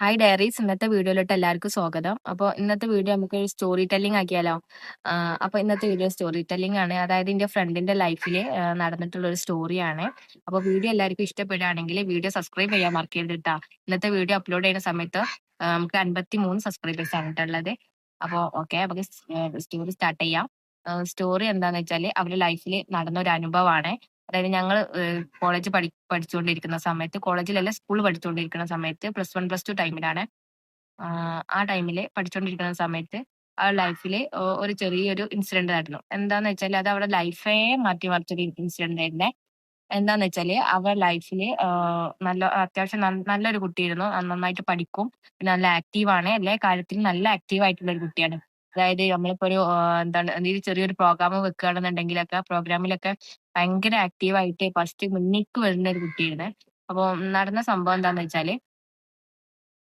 Hi diaries ഇന്നത്തെ വീഡിയോയിലോട്ട് എല്ലാവർക്കും സ്വാഗതം. അപ്പോൾ ഇന്നത്തെ വീഡിയോ നമുക്ക് സ്റ്റോറി ടെല്ലിംഗ് ആക്കിയാലോ? അപ്പോൾ ഇന്നത്തെ വീഡിയോ സ്റ്റോറി ടെല്ലിംഗ് ആണ്. അതായത് എൻ്റെ ഫ്രണ്ടിന്റെ ലൈഫിൽ നടന്നിട്ടുള്ള ഒരു സ്റ്റോറിയാണ്. അപ്പോൾ വീഡിയോ എല്ലാവർക്കും ഇഷ്ടപ്പെടുകയാണെങ്കിൽ വീഡിയോ സബ്സ്ക്രൈബ് ചെയ്യാൻ മറക്കരുത് കേട്ടോ. ഇന്നത്തെ വീഡിയോ അപ്ലോഡ് ചെയ്യുന്ന സമയത്ത് നമുക്ക് 53 സബ്സ്ക്രൈബേഴ്സ് ആണ് ഉള്ളത്. അപ്പോൾ ഓക്കെ, നമുക്ക് സ്റ്റോറി സ്റ്റാർട്ട് ചെയ്യാം. സ്റ്റോറി എന്താന്ന് വെച്ചാൽ അവരുടെ ലൈഫിൽ നടന്ന ഒരു അനുഭവമാണ്. അതായത് ഞങ്ങൾ കോളേജ് പഠിച്ചുകൊണ്ടിരിക്കുന്ന സമയത്ത്, കോളേജിലല്ല സ്കൂൾ പഠിച്ചുകൊണ്ടിരിക്കുന്ന സമയത്ത്, +1 +2 ടൈമിലാണ്. ആ ടൈമില് പഠിച്ചുകൊണ്ടിരിക്കുന്ന സമയത്ത് ആ ലൈഫിൽ ഒരു ചെറിയൊരു ഇൻസിഡന്റ് നടന്നു. എന്താന്ന് വെച്ചാൽ അത് അവരുടെ ലൈഫേ മാറ്റിമറിച്ചൊരു ഇൻസിഡന്റ് ആയിരുന്നേ. എന്താന്ന് വെച്ചാല് അവരുടെ ലൈഫിൽ നല്ല അത്യാവശ്യം നല്ലൊരു കുട്ടിയായിരുന്നു. നന്നായിട്ട് പഠിക്കും, പിന്നെ നല്ല ആക്റ്റീവ് ആണ്, എല്ലാ കാര്യത്തിലും നല്ല ആക്റ്റീവ് ആയിട്ടുള്ള ഒരു കുട്ടിയാണ്. അതായത് നമ്മളിപ്പോ ഒരു എന്താണ് എന്തെങ്കിലും ചെറിയൊരു പ്രോഗ്രാം വെക്കുകയാണെന്നുണ്ടെങ്കിലൊക്കെ പ്രോഗ്രാമിലൊക്കെ ഭയങ്കര ആക്റ്റീവ് ആയിട്ട് ഫസ്റ്റ് മുന്നിക്ക് വരുന്ന ഒരു കുട്ടിയായിരുന്നു. അപ്പൊ നടന്ന സംഭവം എന്താന്ന് വെച്ചാല്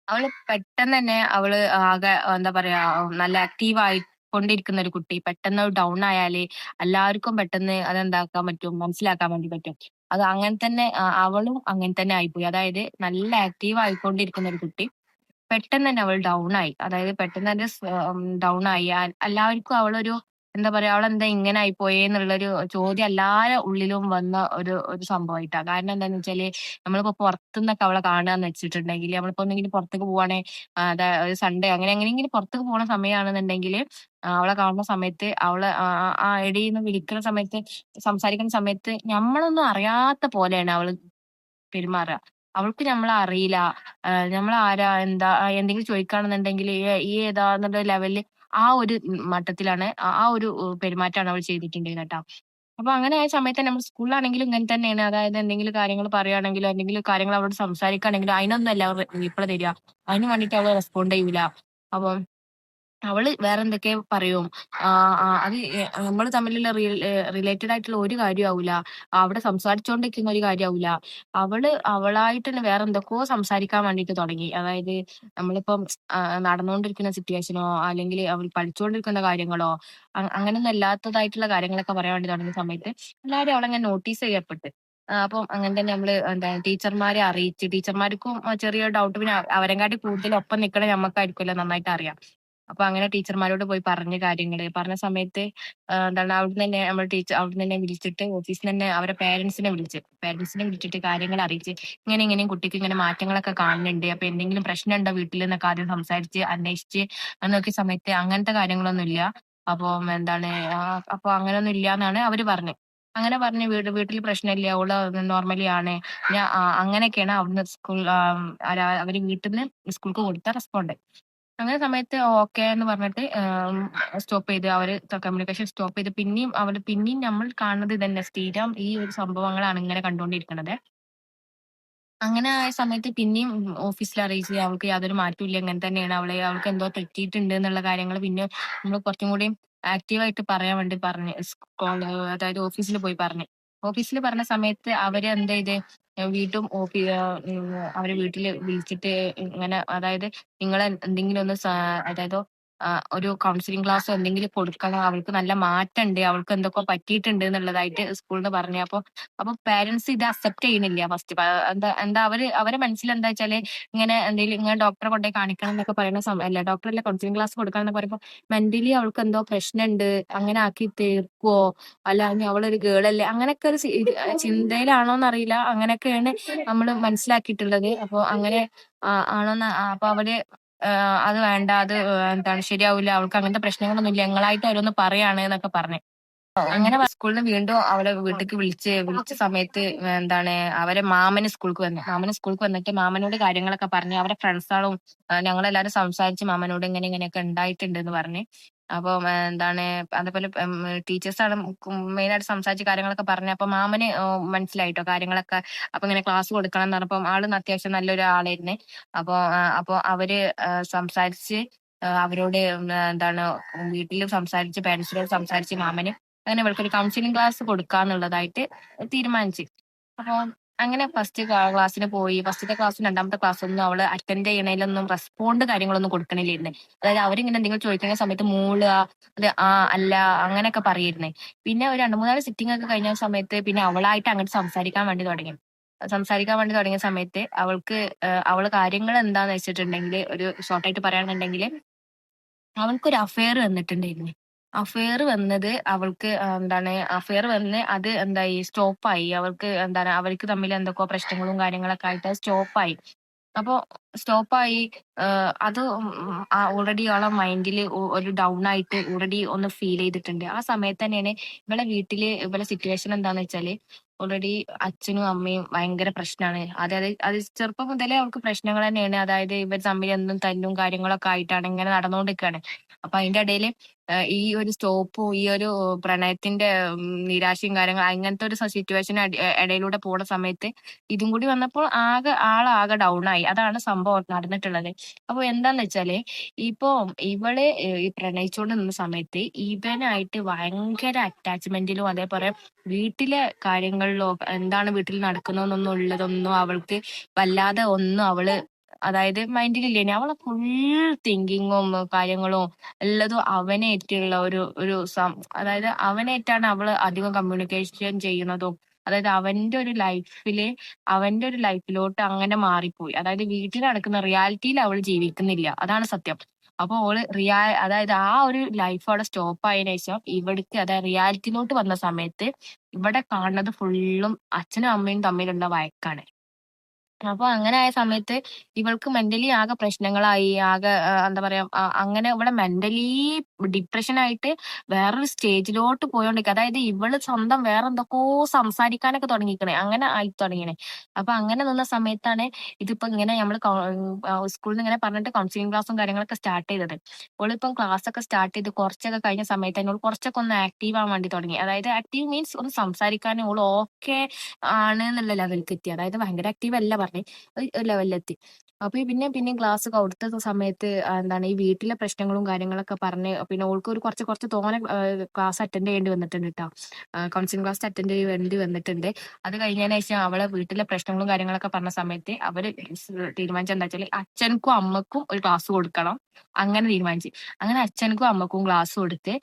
അവള് പെട്ടെന്ന് തന്നെ അവള് ആകെ എന്താ പറയാ നല്ല ആക്റ്റീവ് ആയിക്കൊണ്ടിരിക്കുന്ന ഒരു കുട്ടി പെട്ടെന്ന് ഡൗൺ ആയാല് എല്ലാവർക്കും പെട്ടെന്ന് അതെന്താക്കാൻ പറ്റും, മനസ്സിലാക്കാൻ വേണ്ടി പറ്റും. അത് അങ്ങനെ തന്നെ അവളും അങ്ങനെ തന്നെ ആയിപ്പോയി. അതായത് നല്ല ആക്റ്റീവ് ആയിക്കൊണ്ടിരിക്കുന്ന ഒരു കുട്ടി പെട്ടെന്ന് തന്നെ അവൾ ഡൗൺ ആയി. അതായത് പെട്ടെന്ന് തന്നെ ഡൗൺ ആയി. എല്ലാവർക്കും അവളൊരു എന്താ പറയാ, അവളെന്താ ഇങ്ങനെ ആയിപ്പോയേ എന്നുള്ളൊരു ചോദ്യം എല്ലാരെ ഉള്ളിലും വന്ന ഒരു ഒരു സംഭവമായിട്ടാ. കാരണം എന്താന്ന് വെച്ചാല് നമ്മളിപ്പോ പുറത്തുനിന്നൊക്കെ അവളെ കാണുകയെന്ന് വെച്ചിട്ടുണ്ടെങ്കിൽ, നമ്മളിപ്പോ ഒന്നെങ്കിലും പുറത്തേക്ക് പോവാണെ, ഒരു സൺഡേ അങ്ങനെ എങ്ങനെയെങ്കിലും പുറത്തേക്ക് പോണ സമയമാണെന്നുണ്ടെങ്കിൽ അവളെ കാണുന്ന സമയത്ത് അവളെ ആ എടീന്ന് വിളിക്കുന്ന സമയത്ത്, സംസാരിക്കുന്ന സമയത്ത് നമ്മളൊന്നും അറിയാത്ത പോലെയാണ് അവള് പെരുമാറുക. അവൾക്ക് നമ്മളെ അറിയില്ല. നമ്മളാരാ, എന്താ, എന്തെങ്കിലും ചോദിക്കുകയാണെന്നുണ്ടെങ്കിൽ ഈ ഏതാ എന്നുള്ള ലെവലില് ആ ഒരു മട്ടത്തിലാണ്, ആ ഒരു പെരുമാറ്റാണ് അവൾ ചെയ്തിട്ടുണ്ടായിരുന്നത് ട്ടോ. അപ്പൊ അങ്ങനെ ആയ സമയത്ത് നമ്മൾ സ്കൂളിലാണെങ്കിലും ഇങ്ങനെ തന്നെയാണ്. അതായത് എന്തെങ്കിലും കാര്യങ്ങൾ പറയുകയാണെങ്കിലോ എന്തെങ്കിലും കാര്യങ്ങൾ അവളോട് സംസാരിക്കുകയാണെങ്കിലോ അതിനൊന്നും അല്ല അവർ റീപ്ലൈ തരിക. അതിന് വേണ്ടിയിട്ട് അവള് റെസ്പോണ്ട് ചെയ്യൂല. അപ്പൊ അവള് വേറെന്തൊക്കെയോ പറയും. അത് നമ്മള് തമ്മിലുള്ള റിലേറ്റഡ് ആയിട്ടുള്ള ഒരു കാര്യവും ആവൂല. അവിടെ സംസാരിച്ചോണ്ടിരിക്കുന്ന ഒരു കാര്യാവൂല. അവള് അവളായിട്ടന്നെ വേറെന്തൊക്കോ സംസാരിക്കാൻ വേണ്ടീട്ട് തൊടങ്ങി. അതായത് നമ്മളിപ്പം നടന്നുകൊണ്ടിരിക്കുന്ന സിറ്റുവേഷനോ അല്ലെങ്കിൽ അവൾ പഠിച്ചുകൊണ്ടിരിക്കുന്ന കാര്യങ്ങളോ അങ്ങനൊന്നും അല്ലാത്തതായിട്ടുള്ള കാര്യങ്ങളൊക്കെ പറയാൻ വേണ്ടി തൊടങ്ങിയ സമയത്ത് എല്ലാരും അവളങ്ങനെ നോട്ടീസ് ചെയ്യപ്പെട്ട്. അപ്പം അങ്ങനെ തന്നെ നമ്മള് എന്താണ് ടീച്ചർമാരെ അറിയിച്ച്. ടീച്ചർമാർക്കും ചെറിയ ഡൗട്ട്. പിന്നെ അവരെക്കാട്ടി കൂടുതൽ ഒപ്പം നിക്കണ ഞമ്മക്കായിരിക്കുമല്ലോ നന്നായിട്ട് അറിയാം. അപ്പൊ അങ്ങനെ ടീച്ചർമാരോട് പോയി പറഞ്ഞ കാര്യങ്ങള്. പറഞ്ഞ സമയത്ത് എന്താണ് അവിടുന്ന് തന്നെ വിളിച്ചിട്ട് ഓഫീസിന്ന് തന്നെ അവരെ പേരന്റ്സിനെ വിളിച്ചിട്ട് കാര്യങ്ങൾ അറിയിച്ച്. ഇങ്ങനെ ഇങ്ങനെയും കുട്ടിക്ക് ഇങ്ങനെ മാറ്റങ്ങളൊക്കെ കാണുന്നുണ്ട്. അപ്പൊ എന്തെങ്കിലും പ്രശ്നമുണ്ടോ വീട്ടിൽ എന്നൊക്കെ ആദ്യം സംസാരിച്ച് അന്വേഷിച്ച് അത് നോക്കിയ സമയത്ത് അങ്ങനത്തെ കാര്യങ്ങളൊന്നും ഇല്ല. അപ്പൊ എന്താണ് അപ്പൊ അങ്ങനെയൊന്നും ഇല്ലാന്നാണ് അവര് പറഞ്ഞത്. അങ്ങനെ പറഞ്ഞ് വീട്ടിൽ പ്രശ്നമില്ല, ഓള് നോർമലി ആണ്. അങ്ങനെയൊക്കെയാണ് അവിടുന്ന് അവര് വീട്ടിൽ നിന്ന് സ്കൂൾക്ക് കൊടുത്ത റെസ്പോണ്ട്. അങ്ങനെ സമയത്ത് ഓക്കെ എന്ന് പറഞ്ഞിട്ട് സ്റ്റോപ്പ് ചെയ്ത് അവര് കമ്മ്യൂണിക്കേഷൻ സ്റ്റോപ്പ് ചെയ്ത്. പിന്നെയും നമ്മൾ കാണുന്നത് ഇതന്നെ, സ്ഥിരം ഈ ഒരു സംഭവങ്ങളാണ് ഇങ്ങനെ കണ്ടുകൊണ്ടിരിക്കുന്നത്. അങ്ങനെ ആയ സമയത്ത് പിന്നെയും ഓഫീസിൽ അറിയിച്ച് അവൾക്ക് യാതൊരു മാറ്റവും ഇല്ല, ഇങ്ങനെ തന്നെയാണ്, അവൾക്ക് എന്തോ തെറ്റിയിട്ടുണ്ട് എന്നുള്ള കാര്യങ്ങൾ പിന്നെ നമ്മൾ കുറച്ചും കൂടി ആക്റ്റീവായിട്ട് പറയാൻ വേണ്ടി പറഞ്ഞ് അതായത് ഓഫീസിൽ പോയി പറഞ്ഞു. ഓഫീസിൽ പറഞ്ഞ സമയത്ത് അവര് എന്ത് ചെയ്ത് അവരെ വീട്ടില് വിളിച്ചിട്ട് ഇങ്ങനെ, അതായത് നിങ്ങൾ എന്തെങ്കിലും ഒന്ന് അതായത് ഒരു കൗൺസിലിംഗ് ക്ലാസ്സോ എന്തെങ്കിലും കൊടുക്കണം, അവൾക്ക് നല്ല മാറ്റമുണ്ട്, അവൾക്ക് എന്തൊക്കെ പറ്റിയിട്ടുണ്ട് എന്നുള്ളതായിട്ട് സ്കൂളിൽ നിന്ന് പറഞ്ഞു. അപ്പൊ പേരന്റ്സ് ഇത് അക്സെപ്റ്റ് ചെയ്യുന്നില്ല ഫസ്റ്റ്. എന്താ എന്താ അവരെ മനസ്സിൽ എന്താ വെച്ചാല് ഇങ്ങനെ എന്തെങ്കിലും ഇങ്ങനെ ഡോക്ടറെ കൊണ്ടുപോയി കാണിക്കണം എന്നൊക്കെ പറയുന്ന അല്ല, ഡോക്ടറല്ല, കൗൺസിലിംഗ് ക്ലാസ് കൊടുക്കണം എന്നൊക്കെ പറയുമ്പോൾ മെന്റലി അവൾക്ക് എന്തോ പ്രശ്നമുണ്ട്, അങ്ങനെ ആക്കി തീർക്കുവോ, അല്ല ഇനി അവളൊരു ഗേളല്ലേ, അങ്ങനെയൊക്കെ ഒരു ചിന്തയിലാണോന്ന് അറിയില്ല. അങ്ങനെയൊക്കെയാണ് നമ്മൾ മനസ്സിലാക്കിയിട്ടുള്ളത്. അപ്പൊ അങ്ങനെ ആണോന്ന് അപ്പൊ അവര് അത് വേണ്ട, അത് എന്താണ് ശരിയാവില്ല, അവൾക്ക് അങ്ങനത്തെ പ്രശ്നങ്ങളൊന്നും ഇല്ല, ഞങ്ങളായിട്ട് ഓരോന്ന് പറയാണ് എന്നൊക്കെ പറഞ്ഞു. അങ്ങനെ സ്കൂളിൽ നിന്ന് വീണ്ടും അവളെ വീട്ടിലേക്ക് വിളിച്ച സമയത്ത് എന്താണ് അവരെ മാമന് സ്കൂൾക്ക് വന്നിട്ട് മാമനോട് കാര്യങ്ങളൊക്കെ പറഞ്ഞ് അവരെ ഫ്രണ്ട്സുകളും ഞങ്ങളെല്ലാരും സംസാരിച്ച് മാമനോട് ഇങ്ങനെ ഇങ്ങനെയൊക്കെ ഉണ്ടായിട്ടുണ്ട് എന്ന് പറഞ്ഞ്. അപ്പൊ എന്താണ് അതേപോലെ ടീച്ചേഴ്സാണ് മെയിൻ ആയിട്ട് സംസാരിച്ച് കാര്യങ്ങളൊക്കെ പറഞ്ഞ. അപ്പൊ മാമന് മനസ്സിലായിട്ടോ കാര്യങ്ങളൊക്കെ. അപ്പൊ ഇങ്ങനെ ക്ലാസ് കൊടുക്കണം എന്ന് പറഞ്ഞപ്പം ആള് അത്യാവശ്യം നല്ലൊരു ആളായിരുന്നു. അപ്പൊ അവര് സംസാരിച്ച് അവരോട് എന്താണ് വീട്ടിൽ സംസാരിച്ച് പേരൻസിനോട് സംസാരിച്ച് മാമന് അങ്ങനെ ഇവൾക്കൊരു കൗൺസിലിംഗ് ക്ലാസ് കൊടുക്കാന്നുള്ളതായിട്ട് തീരുമാനിച്ചു. അപ്പൊ അങ്ങനെ ഫസ്റ്റ് ക്ലാസ്സിന് പോയി. ഫസ്റ്റത്തെ ക്ലാസ്സും രണ്ടാമത്തെ ക്ലാസ്സൊന്നും അവള് അറ്റൻഡ് ചെയ്യണേലൊന്നും റെസ്പോണ്ട് കാര്യങ്ങളൊന്നും കൊടുക്കണില്ലായിരുന്നേ. അതായത് അവരിങ്ങനെ എന്തെങ്കിലും ചോദിക്കുന്ന സമയത്ത് മൂളുക, അത് അല്ല അങ്ങനെയൊക്കെ പറയായിരുന്നേ. പിന്നെ ഒരു 2, 3 സിറ്റിംഗ് ഒക്കെ കഴിഞ്ഞ സമയത്ത് പിന്നെ അവളായിട്ട് അങ്ങോട്ട് സംസാരിക്കാൻ വേണ്ടി തുടങ്ങി. സംസാരിക്കാൻ വേണ്ടി തുടങ്ങിയ സമയത്ത് അവള് കാര്യങ്ങൾ എന്താന്ന് വെച്ചിട്ടുണ്ടെങ്കിൽ, ഒരു ഷോർട്ടായിട്ട് പറയുകയാണെന്നുണ്ടെങ്കിൽ, അവൾക്കൊരു അഫെയർ വന്നിട്ടുണ്ടായിരുന്നു. അഫെയർ വന്നത് അവൾക്ക് അഫെയർ വന്ന് അത് എന്തായി, സ്റ്റോപ്പായി. അവർക്ക് തമ്മിൽ എന്തൊക്കെയോ പ്രശ്നങ്ങളും കാര്യങ്ങളൊക്കെ ആയിട്ട് സ്റ്റോപ്പായി. അപ്പൊ സ്റ്റോപ്പായി. അത് ഓൾറെഡി അവളെ മൈൻഡിൽ ഒരു ഡൗൺ ആയിട്ട് ഓൾറെഡി ഒന്ന് ഫീൽ ചെയ്തിട്ടുണ്ട്. ആ സമയത്ത് തന്നെയാണ് ഇവളെ സിറ്റുവേഷൻ എന്താന്ന് വെച്ചാല്, ഓൾറെഡി അച്ഛനും അമ്മയും ഭയങ്കര പ്രശ്നമാണ്. അതായത് അത് ചെറുപ്പം മുതലേ അവൾക്ക് പ്രശ്നങ്ങൾ തന്നെയാണ്. അതായത് ഇവർ തമ്മിൽ എന്നും തല്ലും കാര്യങ്ങളൊക്കെ ആയിട്ടാണ് ഇങ്ങനെ നടന്നുകൊണ്ടിരിക്കുകയാണ്. അപ്പൊ അതിന്റെ ഇടയിൽ ഈ ഒരു സ്റ്റോപ്പും ഈ ഒരു പ്രണയത്തിന്റെ നിരാശയും കാര്യങ്ങൾ അങ്ങനത്തെ ഒരു സിറ്റുവേഷൻ ഇടയിലൂടെ പോണ സമയത്ത് ഇതും കൂടി വന്നപ്പോൾ ആളാകെ ഡൗൺ ആയി. അതാണ് സംഭവം നടന്നിട്ടുള്ളത്. അപ്പൊ എന്താന്ന് വെച്ചാല്, ഇപ്പൊ ഇവള് ഈ പ്രണയിച്ചുകൊണ്ട് നിന്ന സമയത്ത് ഇവനായിട്ട് ഭയങ്കര അറ്റാച്ച്മെന്റിലും അതേപോലെ വീട്ടിലെ കാര്യങ്ങളിലോ എന്താണ് വീട്ടിൽ നടക്കുന്നതെന്നൊന്നും ഉള്ളതൊന്നും അവൾക്ക് വല്ലാതെ ഒന്നും അതായത് മൈൻഡിലില്ലേനി. അവളെ ഫുൾ തിങ്കിങ്ങും കാര്യങ്ങളും ഉള്ളതും അവനായിട്ടുള്ള അതായത് അവനായിട്ടാണ് അവള് അധികം കമ്മ്യൂണിക്കേഷൻ ചെയ്യുന്നതും. അതായത് അവന്റെ ഒരു ലൈഫിലോട്ട് അങ്ങനെ മാറിപ്പോയി. അതായത് വീട്ടിൽ നടക്കുന്ന റിയാലിറ്റിയിൽ അവൾ ജീവിക്കുന്നില്ല. അതാണ് സത്യം. അപ്പൊ അതായത് ആ ഒരു ലൈഫ് അവിടെ സ്റ്റോപ്പ് ആയതിനു ശേഷം ഇവിടേക്ക്, അതായത് റിയാലിറ്റിയിലോട്ട് വന്ന സമയത്ത് ഇവിടെ കാണുന്നത് ഫുള്ളും അച്ഛനും അമ്മയും തമ്മിലുള്ള വഴക്കാണ്. അപ്പൊ അങ്ങനെ ആയ സമയത്ത് ഇവൾക്ക് മെന്റലി ആകെ പ്രശ്നങ്ങളായി. എന്താ പറയാ, അങ്ങനെ ഇവിടെ മെന്റലി ഡിപ്രഷൻ ആയിട്ട് വേറൊരു സ്റ്റേജിലോട്ട് പോയോണ്ടിരിക്കുക. അതായത് ഇവള് സ്വന്തം വേറെ എന്തൊക്കെയോ സംസാരിക്കാനൊക്കെ തുടങ്ങിക്കണേ, അങ്ങനെ ആയി തുടങ്ങിയേ. അപ്പൊ അങ്ങനെ നിന്ന സമയത്താണ് ഇതിപ്പോ ഇങ്ങനെ നമ്മള് സ്കൂളിൽ നിന്ന് ഇങ്ങനെ പറഞ്ഞിട്ട് കൗൺസിലിംഗ് ക്ലാസ്സും കാര്യങ്ങളൊക്കെ സ്റ്റാർട്ട് ചെയ്തത്. ഓളിപ്പം ക്ലാസ് ഒക്കെ സ്റ്റാർട്ട് ചെയ്ത് കുറച്ചൊക്കെ കഴിഞ്ഞ സമയത്ത് എന്നോട് കുറച്ചൊക്കെ ഒന്ന് ആക്റ്റീവ് ആവാൻ വേണ്ടി തുടങ്ങി. അതായത് ആക്റ്റീവ് മീൻസ് ഒന്ന് സംസാരിക്കാനും ഓൾ ഓക്കെ ആണ് എന്നുള്ള ലെവലിലേക്ക് എത്തി. അതായത് ഭയങ്കര ആക്റ്റീവ് അല്ല പറഞ്ഞേ, ഒരു ലെവലിലെത്തി. അപ്പൊ പിന്നെയും ക്ലാസ് കൊടുത്ത സമയത്ത് ഈ വീട്ടിലെ പ്രശ്നങ്ങളും കാര്യങ്ങളൊക്കെ പറഞ്ഞ് പിന്നെ ഓൾക്ക് ഒരു കുറച്ച് തോനെ ക്ലാസ് അറ്റൻഡ് ചെയ്യേണ്ടി വന്നിട്ടുണ്ട് കേട്ടോ. കൗൺസിലിംഗ് ക്ലാസ് അറ്റൻഡ് ചെയ്യേണ്ടി വന്നിട്ടുണ്ട്. അത് കഴിഞ്ഞതിന് ശേഷം അവളെ വീട്ടിലെ പ്രശ്നങ്ങളും കാര്യങ്ങളൊക്കെ പറഞ്ഞ സമയത്ത് അവര് തീരുമാനിച്ച എന്താ വെച്ചാൽ അച്ഛനും അമ്മക്കും ഒരു ക്ലാസ് കൊടുക്കണം. അങ്ങനെ തീരുമാനിച്ചു. അങ്ങനെ അച്ഛനും അമ്മക്കും ക്ലാസ് കൊടുത്ത്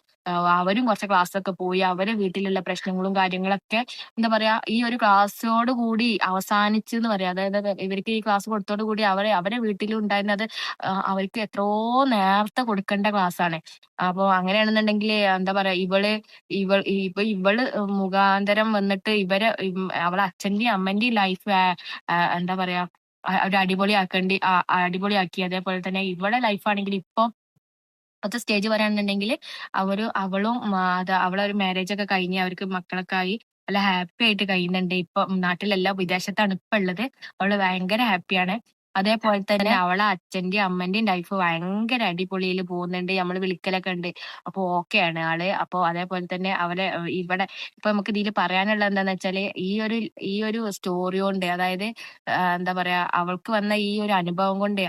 അവരും കുറച്ച് ക്ലാസ്സൊക്കെ പോയി. അവരെ വീട്ടിലുള്ള പ്രശ്നങ്ങളും കാര്യങ്ങളൊക്കെ എന്താ പറയാ ഈ ഒരു ക്ലാസ്സോട് കൂടി അവസാനിച്ചു എന്ന് പറയാം. അതായത് ഇവർക്ക് ഈ ക്ലാസ് കൊടുത്തോട് കൂടി അവരെ വീട്ടിലും ഉണ്ടായിരുന്നത് അവർക്ക് എത്രയോ നേരത്തെ കൊടുക്കേണ്ട ക്ലാസ് ആണ്. അപ്പൊ അങ്ങനെയാണെന്നുണ്ടെങ്കിൽ എന്താ പറയാ, ഇവള് മുഖാന്തരം വന്നിട്ട് അവളെ അച്ഛന്റെയും അമ്മന്റെയും ലൈഫ് എന്താ പറയാ ഒരു അടിപൊളിയാക്കി. അതേപോലെ തന്നെ ഇവളെ ലൈഫാണെങ്കിൽ ഇപ്പൊ ഇപ്പോഴത്തെ സ്റ്റേജ് പറയാന്നുണ്ടെങ്കിൽ അവളും അവളെ ഒരു മാരേജ് ഒക്കെ കഴിഞ്ഞ് അവർക്ക് മക്കളൊക്കെ ആയി നല്ല ഹാപ്പി ആയിട്ട് കഴിയുന്നുണ്ട്. ഇപ്പൊ നാട്ടിലല്ല, വിദേശത്താണ് ഇപ്പൊ ഉള്ളത്. അവള് ഭയങ്കര ഹാപ്പിയാണ്. അതേപോലെ തന്നെ അവളെ അച്ഛന്റെയും അമ്മന്റെയും ലൈഫ് ഭയങ്കര അടിപൊളിയിൽ പോകുന്നുണ്ട്. നമ്മള് വിളിക്കലൊക്കെ ഉണ്ട്. അപ്പൊ ഓക്കെയാണ് ആള്. അപ്പൊ അതേപോലെ തന്നെ ഇവിടെ ഇപ്പൊ നമുക്ക് ഇതിൽ പറയാനുള്ള എന്താന്ന് വെച്ചാല്, ഈ ഒരു സ്റ്റോറി കൊണ്ട്, അതായത് എന്താ പറയാ, അവൾക്ക് വന്ന ഈ ഒരു അനുഭവം കൊണ്ട്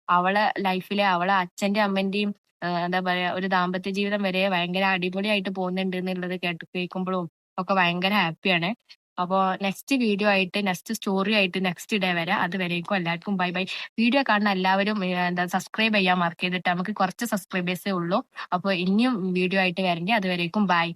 അവളെ ലൈഫിലെ അവളെ അച്ഛന്റെയും അമ്മന്റെയും എന്താ പറയാ ഒരു ദാമ്പത്യ ജീവിതം വരെ ഭയങ്കര അടിപൊളിയായിട്ട് പോകുന്നുണ്ട് എന്നുള്ളത് കേൾക്കുമ്പോഴും ഒക്കെ ഭയങ്കര ഹാപ്പിയാണ്. അപ്പോ നെക്സ്റ്റ് സ്റ്റോറി ആയിട്ട് നെക്സ്റ്റ് ഡേ വരെ. അതുവരേക്കും എല്ലാവർക്കും ബൈ ബൈ. വീഡിയോ കാണുന്ന എല്ലാവരും സബ്സ്ക്രൈബ് ചെയ്യാൻ മറക്കരുത്. നമുക്ക് കുറച്ച് സബ്സ്ക്രൈബേഴ്സേ ഉള്ളൂ. അപ്പൊ ഇനിയും വീഡിയോ ആയിട്ട് വരണ്ടേ. അതുവരേക്കും ബൈ.